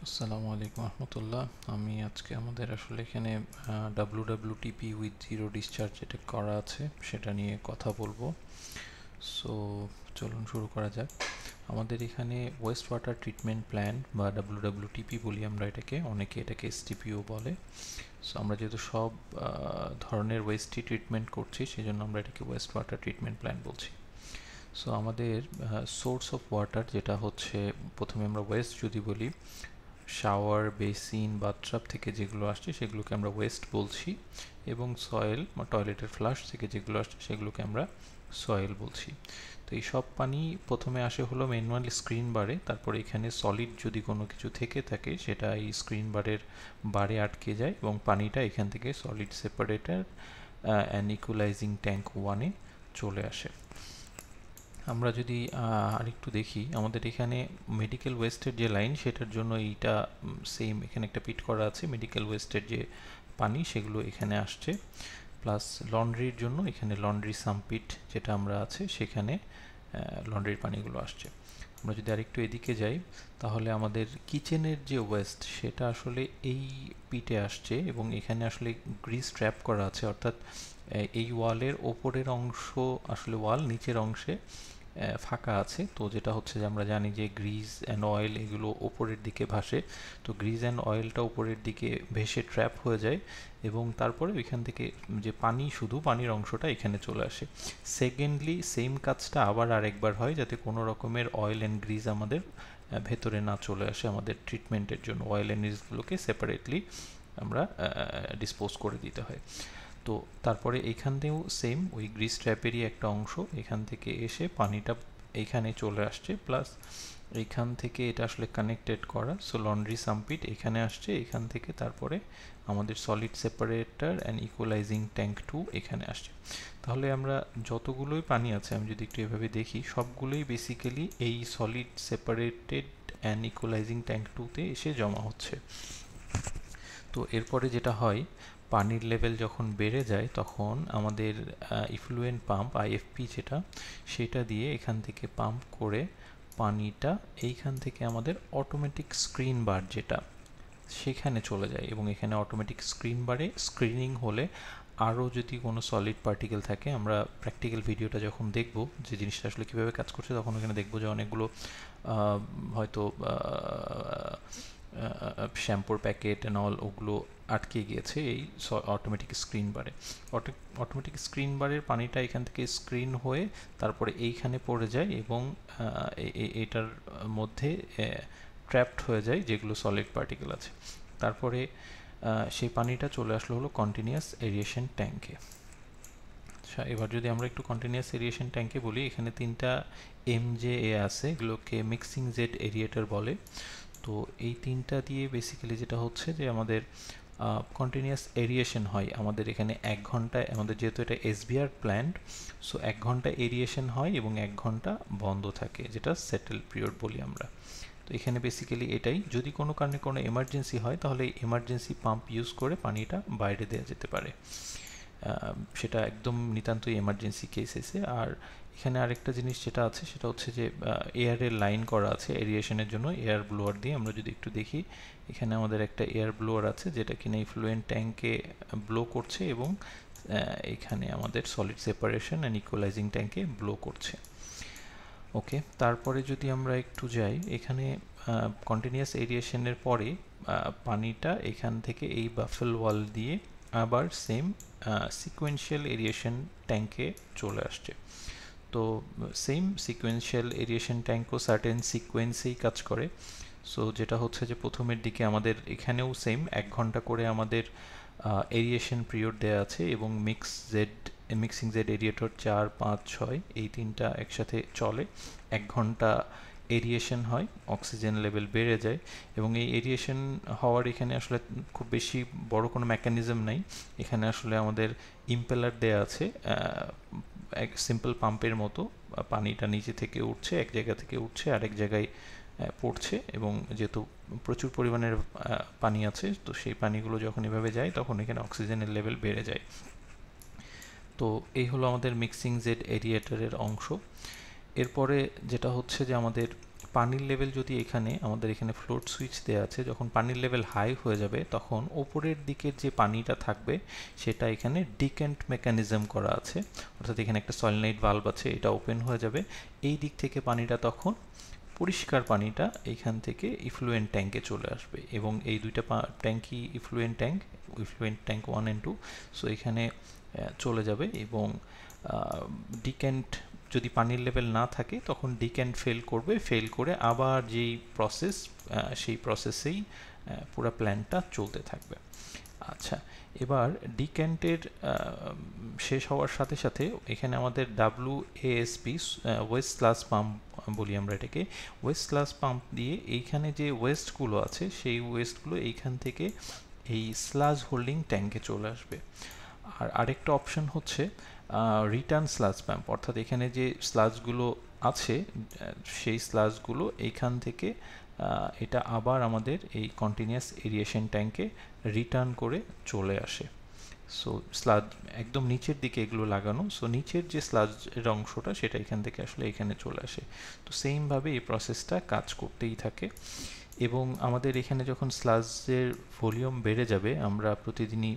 আসসালামু আলাইকুম রহমতুল্লাহ। আমি আজকে আমাদের আসলে এখানে WWTP উইথ জিরো ডিসচার্জ যেটা করা আছে সেটা নিয়ে কথা বলবো। সো চলুন শুরু করা যাক। আমাদের এখানে ওয়েস্ট ওয়াটার ট্রিটমেন্ট প্ল্যান বা WWTP বলি আমরা এটাকে, অনেকে এটাকে STPও বলে। সো আমরা যেহেতু সব ধরনের ওয়েস্টই ট্রিটমেন্ট করছি, সেই জন্য আমরা এটাকে ওয়েস্ট ওয়াটার ট্রিটমেন্ট প্ল্যান বলছি। সো আমাদের সোর্স অফ ওয়াটার যেটা হচ্ছে, প্রথমে আমরা ওয়েস্ট যদি বলি, শাওয়ার, বেসিন, বাথটাব থেকে যেগুলো আসছে সেগুলোকে আমরা ওয়েস্ট বলছি, এবং সয়েল বা টয়লেটের ফ্লাশ থেকে যেগুলো আসছে সেগুলোকে আমরা সয়েল বলছি। তো এই সব পানি প্রথমে আসে হলো ম্যানুয়াল স্ক্রিন বারে, তারপরে এখানে সলিড যদি কোনো কিছু থেকে থাকে সেটা এই স্ক্রিন বারে আটকে যায় এবং পানিটা এখান থেকে সলিড সেপারেটর অ্যান্ড ইকুয়ালাইজিং ট্যাঙ্ক 1-এ চলে আসে। আমরা যদি আরেকটু দেখি, আমাদের এখানে মেডিকেল ওয়েস্টের যে লাইন সেটার জন্য এইটা সেম, এখানে একটা পিট করা আছে। মেডিকেল ওয়েস্টের যে পানি সেগুলো এখানে আসছে, প্লাস লন্ড্রির জন্য এখানে লন্ড্রি সামপিট যেটা আমরা আছে সেখানে লন্ড্রির পানিগুলো আসছে। আমরা যদি আরেকটু এদিকে যাই, তাহলে আমাদের কিচেনের যে ওয়েস্ট সেটা আসলে এই পিটে আসছে এবং এখানে আসলে গ্রিস ট্র্যাপ করা আছে, অর্থাৎ এই ওয়ালের ওপরের অংশ, আসলে ওয়াল নিচের অংশে ফাঁকা আছে। তো যেটা হচ্ছে যে আমরা জানি যে গ্রিজ অ্যান্ড অয়েল এগুলো ওপরের দিকে ভাসে, তো গ্রিজ অ্যান্ড অয়েলটা উপরের দিকে ভেসে ট্র্যাপ হয়ে যায় এবং তারপরে ওইখান থেকে যে পানি, শুধু পানির অংশটা এখানে চলে আসে। সেকেন্ডলি সেম কাজটা আবার আরেকবার হয়, যাতে কোনো রকমের অয়েল অ্যান্ড গ্রিজ আমাদের ভেতরে না চলে আসে। আমাদের ট্রিটমেন্টের জন্য অয়েল অ্যান্ড গ্রিজগুলোকে সেপারেটলি আমরা ডিসপোজ করে দিতে হয়। তো তারপরে এইখান থেকেও সেম, ওই গ্রিস ট্র্যাপেরই একটা অংশ এখান থেকে এসে পানিটা এইখানে চলে আসছে, প্লাস এইখান থেকে এটা আসলে কানেক্টেড করা। সো লন্ড্রি সামপিট এখানে আসছে, এখান থেকে তারপরে আমাদের সলিড সেপারেটর অ্যান্ড ইকুয়ালাইজিং ট্যাঙ্ক 2 এখানে আসছে। তাহলে আমরা যতগুলোই পানি আছে, আমি যদি একটু এভাবে দেখি, সবগুলোই বেসিক্যালি এই সলিড সেপারেটেড অ্যান্ড ইকুয়ালাইজিং ট্যাঙ্ক 2-তে এসে জমা হচ্ছে। তো এরপরে যেটা হয়, পানির লেভেল যখন বেড়ে যায় তখন আমাদের ইফ্লুয়েন্ট পাম্প IFP যেটা, সেটা দিয়ে এখান থেকে পাম্প করে পানিটা এইখান থেকে আমাদের অটোমেটিক স্ক্রিন বার যেটা, সেখানে চলে যায় এবং এখানে অটোমেটিক স্ক্রিন বারে স্ক্রিনিং হলে আরও যদি কোনো সলিড পার্টিকেল থাকে, আমরা প্র্যাকটিক্যাল ভিডিওটা যখন দেখব যে জিনিসটা আসলে কীভাবে কাজ করছে, তখন এখানে দেখব যে অনেকগুলো হয়তো শ্যাম্পুর প্যাকেট অ্যান্ড অল, ওগুলো আটকে গিয়েছে এই অটোমেটিক স্ক্রিন বারে। অটোমেটিক স্ক্রিন বারের পানিটা এখান থেকে স্ক্রিন হয়ে তারপরে এইখানে পড়ে যায় এবং এটার মধ্যে ট্র্যাপড হয়ে যায় যেগুলো সলিড পার্টিকেল আছে। তারপরে সেই পানিটা চলে আসলো হলো কন্টিনিউয়াস এরিয়েশন ট্যাঙ্কে। আচ্ছা, এবার যদি আমরা একটু কন্টিনিউয়াস এরিয়েশন ট্যাঙ্কে বলি, এখানে 3টা MJA আছে, এগুলোকে মিক্সিং জেট এরিয়েটর বলে। তো এই 3টা দিয়ে বেসিক্যালি যেটা হচ্ছে যে আমাদের কন্টিনিউয়াস এরিয়েশন হয় আমাদের এখানে 1 ঘন্টায়, আমাদের যেহেতু এটা SBR প্ল্যান্ট, সো 1 ঘন্টা এরিয়েশন হয় এবং 1 ঘন্টা বন্ধ থাকে, যেটা সেটেল পিরিয়ড বলি আমরা। তো এখানে বেসিক্যালি এটাই, যদি কোনো কারণে কোনো এমার্জেন্সি হয় তাহলে এমার্জেন্সি পাম্প ইউজ করে পানিটা বাইরে দেওয়া যেতে পারে, সেটা একদম নিতান্তই এমার্জেন্সি কেসেসে। আর এখানে আরেকটা জিনিস যেটা আছে সেটা হচ্ছে যে এয়ারের লাইন করা আছে এরিয়েশনের জন্য এয়ার ব্লোয়ার দিয়ে। আমরা যদি একটু দেখি, এখানে আমাদের একটা এয়ার ব্লোয়ার আছে যেটা কিনা ইফ্লুয়েন্ট ট্যাঙ্কে ব্লো করছে এবং এখানে আমাদের সলিড সেপারেশন অ্যান্ড ইকুয়ালাইজিং ট্যাঙ্কে ব্লো করছে। ওকে, তারপরে যদি আমরা একটু যাই, এখানে কন্টিনিউয়াস এরিয়েশনের পরে পানিটা এখান থেকে এই বাফেল ওয়াল দিয়ে আবার সেম সিকোয়েন্সিয়াল এরিয়েশন ট্যাঙ্কে চলে আসছে। তো সেম সিকোয়েন্সিয়াল এরিয়েশন ট্যাঙ্কও সার্টেন সিকোয়েন্সেই কাজ করে। সো যেটা হচ্ছে যে প্রথমের দিকে আমাদের এখানেও সেম 1 ঘন্টা করে আমাদের এরিয়েশন পিরিয়ড দেওয়া আছে এবং মিক্সিং জেড এরিয়েটর 4, 5, 6 এই 3টা একসাথে চলে। 1 ঘন্টা এরিয়েশন হয়, অক্সিজেন লেভেল বেড়ে যায় এবং এই এরিয়েশন হওয়ার এখানে আসলে খুব বেশি বড় কোনো মেকানিজম নাই। এখানে আসলে আমাদের ইম্পেলার দেয়া আছে, এক সিম্পল পাম্পের মতো, পানিটা নিচে থেকে উঠছে, এক জায়গা থেকে উঠছে আরেক জায়গায় পড়ছে এবং যেহেতু প্রচুর পরিমাণের পানি আছে, তো সেই পানিগুলো যখন এভাবে যায় তখন এখানে অক্সিজেনের লেভেল বেড়ে যায়। তো এই হলো আমাদের মিক্সিং জেড এরিয়েটরের অংশ। এরপরে যেটা হচ্ছে যে আমাদের পানির লেভেল যদি আমাদের এখানে ফ্লোট সুইচ দেওয়া আছে, যখন পানির লেভেল হাই হয়ে যাবে তখন ওপরের দিকের যে পানিটা থাকবে সেটা এখানে ডিক্যান্ট মেকানিজম করা আছে, অর্থাৎ এখানে একটা সলিনয়েড ভালভ আছে, এটা ওপেন হয়ে যাবে। এই দিক থেকে পানিটা তখন পরিষ্কার পানিটা এইখান থেকে ইফ্লুয়েন্ট ট্যাঙ্কে চলে আসবে, এবং এই দুইটা ট্যাঙ্কই ইফ্লুয়েন্ট ট্যাঙ্ক 1 and 2। সো এখানে চলে যাবে, এবং ডিক্যান্ট যদি পানির লেভেল না থাকে তখন ডিক্যান্ট ফেল করে আবার যেই প্রসেস, সেই প্রসেসেই পুরো প্ল্যানটা চলতে থাকবে। আচ্ছা, এবার ডিক্যান্টের শেষ হওয়ার সাথে সাথে এখানে আমাদের WASP ওয়েস্ট স্লাজ পাম্প বলি আমরা এটাকে, ওয়েস্ট স্লাজ পাম্প দিয়ে এইখানে যে ওয়েস্টগুলো আছে সেই ওয়েস্টগুলো এইখান থেকে এই স্লাজ হোল্ডিং ট্যাঙ্কে চলে আসবে। আর আরেকটা অপশন হচ্ছে রিটার্ন স্লাজ পাম্প, অর্থাৎ এখানে যে স্লাজগুলো আছে সেই স্লাজগুলো এইখান থেকে এটা আবার আমাদের এই কন্টিনিউয়াস এরিয়েশন ট্যাঙ্কে রিটার্ন করে চলে আসে। সো স্লাজ একদম নিচের দিকে এগুলো লাগানো, সো নিচের যে স্লাজের অংশটা সেটা এখান থেকে আসলে এখানে চলে আসে। তো সেমভাবে এই প্রসেসটা কাজ করতেই থাকে, এবং আমাদের এখানে যখন স্লাজের ভলিউম বেড়ে যাবে, আমরা প্রতিদিনই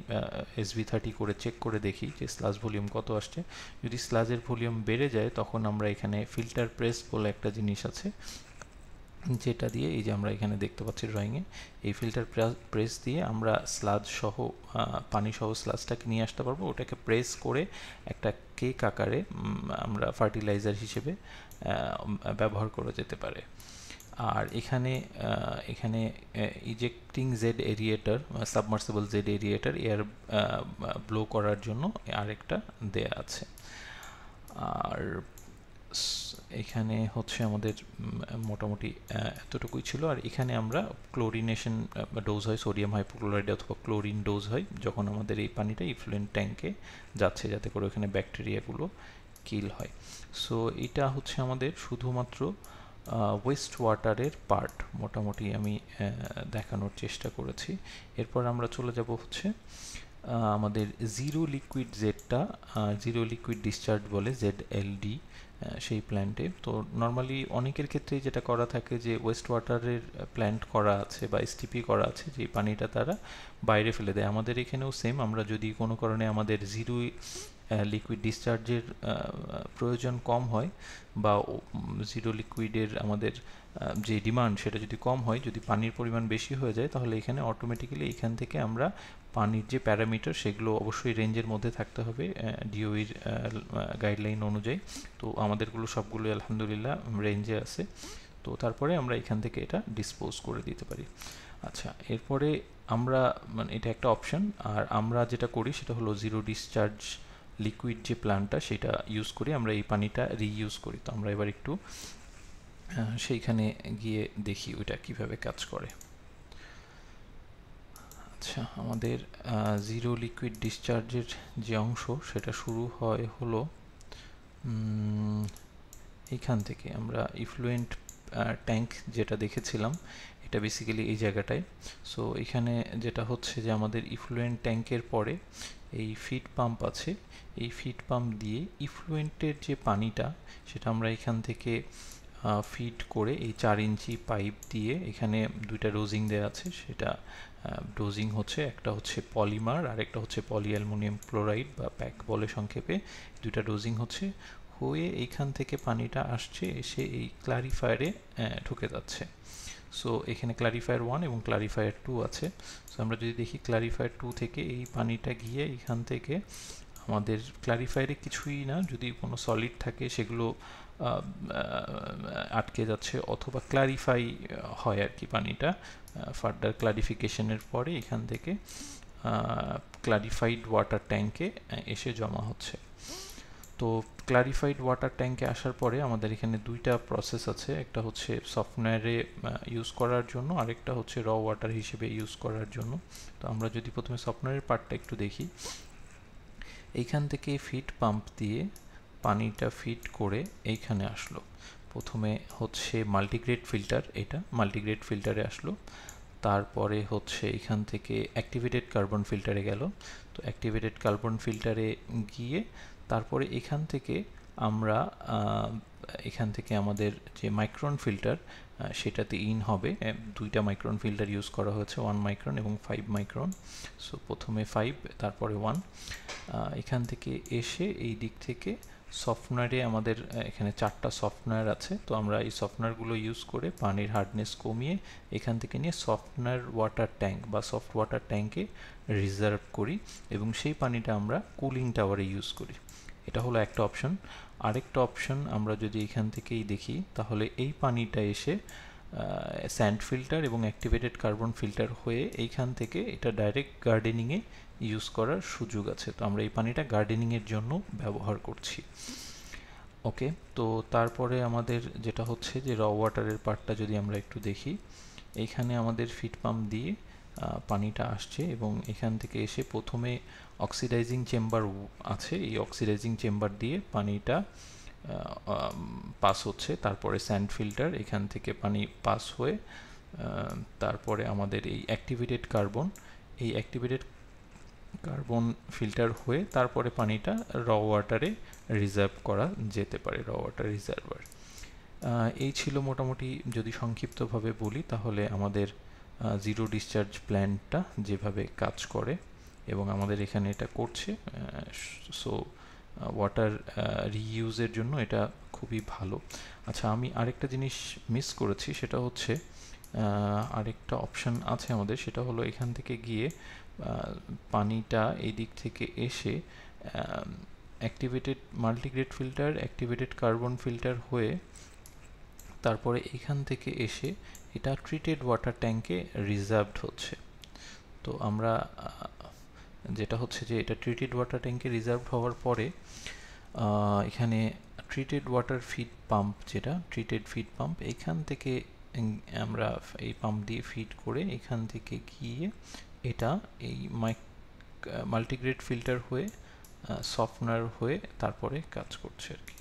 SV30 করে চেক করে দেখি যে স্লাজ ভলিউম কত আসছে। যদি স্লাজের ভলিউম বেড়ে যায় তখন আমরা এখানে ফিল্টার প্রেস বলে একটা জিনিস আছে, যেটা দিয়ে এই যে আমরা এখানে দেখতে পাচ্ছি ড্রয়িংয়ে, এই ফিল্টার প্রেস দিয়ে আমরা স্লাজ সহ পানি সহ স্লাজটাকে নিয়ে আসতে পারবো। ওটাকে প্রেস করে একটা কেক আকারে আমরা ফার্টিলাইজার হিসেবে ব্যবহার করা যেতে পারে। আর এখানে ejecting jet aerator, submersible jet aerator air blow করার জন্য আরেকটা দেয়া আছে। আর এখানে হচ্ছে আমাদের মোটামুটি এতটুকুই ছিল। আর এখানে আমরা ক্লোরিনেশন ডোজ হয়, সোডিয়াম হাইপোক্লোরাইড অথবা ক্লোরিন ডোজ হয় যখন আমাদের এই পানিটা ইফ্লুয়েন্ট ট্যাঙ্কে যাচ্ছে, যাতে করে ওখানে ব্যাকটেরিয়াগুলো কিল হয়। সো এটা হচ্ছে আমাদের শুধুমাত্র ওয়েস্ট ওয়াটারের পার্ট মোটামুটি আমি দেখানোর চেষ্টা করেছি। এরপর আমরা চলে যাব হচ্ছে আমাদের জিরো লিকুইড জেডটা, জিরো লিকুইড ডিসচার্জ বলে ZLD, সেই প্ল্যান্টে। তো নর্মালি অনেকের ক্ষেত্রেই যেটা করা থাকে যে ওয়েস্ট ওয়াটারের প্ল্যান্ট করা আছে বা STP করা আছে, যে পানিটা তারা বাইরে ফেলে দেয়। আমাদের এখানেও সেম, আমরা যদি কোনো কারণে আমাদের জিরো লিকুইড ডিসচার্জের প্রয়োজন কম হয় বা জিরো লিকুইডের আমাদের যে ডিমান্ড সেটা যদি কম হয়, যদি পানির পরিমাণ বেশি হয়ে যায়, তাহলে এখানে অটোমেটিক্যালি এখান থেকে আমরা পানির যে প্যারামিটার সেগুলো অবশ্যই রেঞ্জের মধ্যে থাকতে হবে DOEর গাইডলাইন অনুযায়ী। তো আমাদেরগুলো সবগুলো আলহামদুলিল্লাহ রেঞ্জে আছে। তো তারপরে আমরা এখান থেকে এটা ডিসপোজ করে দিতে পারি। আচ্ছা, এরপরে আমরা মানে এটা একটা অপশন, আর আমরা যেটা করি সেটা হলো জিরো ডিসচার্জ লিকুইড যে প্ল্যান্টটা সেটা ইউজ করি, আমরা এই পানিটা রিইউজ করি। তো আমরা এবার একটু সেইখানে গিয়ে দেখি ওইটা কিভাবে কাজ করে। আচ্ছা, আমাদের জিরো লিকুইড ডিসচার্জের যে অংশ সেটা শুরু হয় হলো এইখান থেকে। আমরা ইফ্লুয়েন্ট ট্যাঙ্ক যেটা দেখেছিলাম এটা বেসিক্যালি এই জায়গাটায়। সো এখানে যেটা হচ্ছে যে আমাদের ইফ্লুয়েন্ট ট্যাঙ্কের পরে এই ফিড পাম্প আছে, এই ফিড পাম্প দিয়ে ইফ্লুয়েন্টের যে পানিটা সেটা আমরা এখান থেকে ফিড করে এই 4 ইঞ্চি পাইপ দিয়ে, এখানে দুইটা ডোজিং দেওয়া আছে, সেটা ডোজিং হচ্ছে একটা হচ্ছে পলিমার আর একটা হচ্ছে পলিঅ্যালুমিনিয়াম ক্লোরাইড বা প্যাক বলে সংক্ষেপে। দুইটা ডোজিং হচ্ছে হয়ে এইখান থেকে পানিটা আসছে, এসে এই ক্লারিফায়ারে ঢুকে যাচ্ছে। সো এখানে ক্লারিফায়ার 1 এবং ক্লারিফায়ার 2 আছে। সো আমরা যদি দেখি ক্লারিফায়ার 2 থেকে এই পানিটা গিয়ে এখান থেকে আমাদের ক্লারিফায়ারে কিছুই না, যদি কোনো সলিড থাকে সেগুলো আটকে যাচ্ছে অথবা ক্লারিফাই হয় আর কি পানিটা। ফার্দার ক্লারিফিকেশনের পরে এখান থেকে ক্লারিফাইড ওয়াটার ট্যাঙ্কে এসে জমা হচ্ছে। তো ক্লারিফাইড ওয়াটার ট্যাঙ্কে আসার পরে আমাদের এখানে দুইটা প্রসেস আছে, একটা হচ্ছে সফটওয়্যারে ইউজ করার জন্য, আরেকটা হচ্ছে র ওয়াটার হিসেবে ইউজ করার জন্য। তো আমরা যদি প্রথমে সফটওয়্যারের পার্টটা একটু দেখি, এইখান থেকে ফিড পাম্প দিয়ে পানিটা ফিড করে এইখানে আসলো। প্রথমে হচ্ছে মাল্টিগ্রেড ফিল্টার, এটা মাল্টিগ্রেড ফিল্টারে আসলো। তারপরে হচ্ছে এখান থেকে অ্যাক্টিভেটেড কার্বন ফিল্টারে গেল। তো অ্যাক্টিভেটেড কার্বন ফিল্টারে গিয়ে তারপরে এখান থেকে আমরা এখান থেকে আমাদের যে মাইক্রন ফিল্টার, সেটাতে ইন হবে। দুইটা মাইক্রন ফিল্টার ইউজ করা হয়েছে, 1 মাইক্রন এবং 5 মাইক্রন। সো প্রথমে 5, তারপরে 1। এখান থেকে এসে এই দিক থেকে সফটওয়্যারে আমাদের এখানে 4টা সফটওয়্যার আছে, তো আমরা এই সফটওয়্যারগুলো ইউজ করে পানির হার্ডনেস কমিয়ে এখান থেকে নিয়ে সফটওয়্যার ওয়াটার ট্যাঙ্ক বা সফট ওয়াটার ট্যাঙ্কে রিজার্ভ করি এবং সেই পানিটা আমরা কুলিং টাওয়ারে ইউজ করি। এটা হলো একটা অপশন। আরেকটা অপশন আমরা যদি এখান থেকেই দেখি, তাহলে এই পানিটা এসে স্যান্ড ফিল্টার এবং অ্যাক্টিভেটেড কার্বন ফিল্টার হয়ে এইখান থেকে এটা ডাইরেক্ট গার্ডেনিংয়ে ইউজ করার সুযোগ আছে। তো আমরা এই পানিটা গার্ডেনিংয়ের জন্য ব্যবহার করছি। ওকে, তো তারপরে আমাদের যেটা হচ্ছে যে র ওয়াটারের পার্টটা যদি আমরা একটু দেখি, এইখানে আমাদের ফিড পাম্প দিয়ে পানিটা আসছে এবং এখান থেকে এসে প্রথমে অক্সিডাইজিং চেম্বার আছে, এই অক্সিডাইজিং চেম্বার দিয়ে পানিটা পাস হচ্ছে। তারপরে স্যান্ড ফিল্টার, এখান থেকে পানি পাস হয়ে তারপরে আমাদের এই অ্যাক্টিভেটেড কার্বন ফিল্টার হয়ে তারপরে পানিটা র ওয়াটারে রিজার্ভ করা যেতে পারে, র ওয়াটার রিজার্ভার। এই ছিল মোটামুটি, যদি সংক্ষিপ্তভাবে বলি তাহলে আমাদের জিরো ডিসচার্জ প্ল্যান্টটা যেভাবে কাজ করে এবং আমাদের এখানে এটা করছে। সো ওয়াটার রিইউজের জন্য এটা খুবই ভালো। আচ্ছা, আমি আরেকটা জিনিস মিস করেছি, সেটা হচ্ছে আরেকটা অপশন আছে আমাদের, সেটা হলো এখান থেকে গিয়ে পানিটা এই দিক থেকে এসে activated multigrade filter, activated carbon filter হয়ে তারপরে এখান থেকে এসে এটা ট্রিটেড ওয়াটার ট্যাঙ্কে রিজার্ভড হচ্ছে। তো আমরা যেটা হচ্ছে যে এটা ট্রিটেড ওয়াটার ট্যাঙ্কে রিজার্ভ হওয়ার পরে এখানে ট্রিটেড ওয়াটার ফিড পাম্প, যেটা ট্রিটেড ফিড পাম্প, এখান থেকে আমরা এই পাম্প দিয়ে ফিড করে এখান থেকে গিয়ে এটা এই মাল্টিগ্রেড ফিল্টার হয়ে সফটওয়্যার হয়ে তারপরে কাজ করছে আর কি।